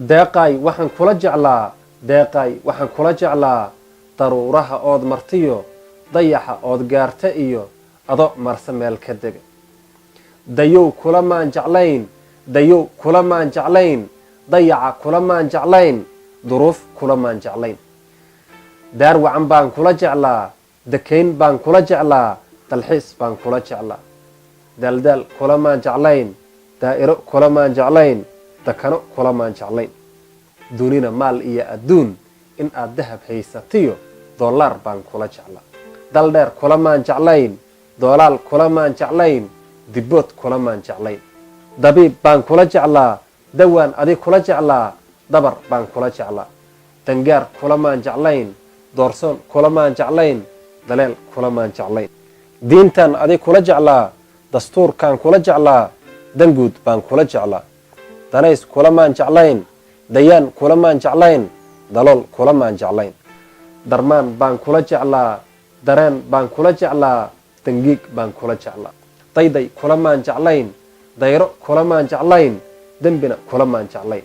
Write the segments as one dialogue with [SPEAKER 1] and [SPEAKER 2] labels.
[SPEAKER 1] deeqay waxaan kula jeclaa deeqay waxaan kula jeclaa daruuraha ood martiyo dayaxa ood gaarta iyo ado marse meel ka dega dayow kulamaan jeclayn dayow kulamaan jeclayn dayaca kulamaan jeclayn duruuf kulamaan jeclayn daar wacan baan kula jeclaa dakayn baan kula jeclaa dalxiis baan kula jeclaa daaldaal kulamaan jeclayn daa'iro kulamaan jeclayn dakano kulamaan jeclayn dunina maal iyo adduun in aad dahab haysatiyo dollar baan kula jeclaa daldheer kulamaan jeclayn doolaal kulamaan jeclayn dibbood kulamaan jeclayn dabiib baan kula jeclaa dawaan adig kula jeclaa dabar baan kula jeclaa dangaar kulamaan jeclayn doorsoon kulamaan jeclayn daleel kulamaan jeclayn diintan adig kula jeclaa dastuurkaan kula jeclaa danguud baan kula jeclaa danays kulamaan jeclayn dayaan kulamaan jeclayn dalool kulamaan jeclayn darmaan baan kula jeclaa dareen baan kula jeclaa dangiig baan kula jeclaa dayday kulamaan jeclayn dayro kulamaan jeclayn dembina kulamaan jeclayn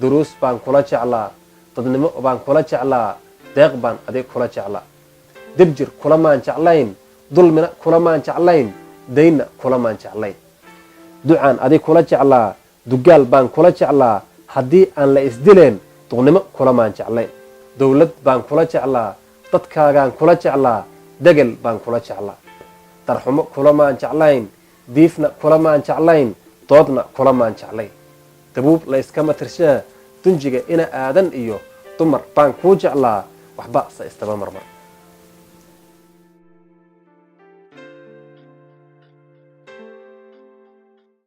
[SPEAKER 1] duruus baan kula jeclaa dadnimo baan kula jeclaa deeq baan adig kula jeclaa dibjir kulamaan jeclayn dulmina kulamaan jeclayn daynna kulamaan jeclayn ducaan adig kula jeclaa dugaal baan kula jeclaa haddii aan la isdileen duqnimo kulamaan jeclayn dowlad baan kula jeclaa dadkaagaan kula jeclaa degel baan kula jeclaa darxumo kulamaan jeclayn diifna kulamaan jeclayn doodna kulamaan jeclayn dabuub la iskama tirshaa dunjiga ina aadan iyo dumar baan kuu jeclaa waxba se istaba marmar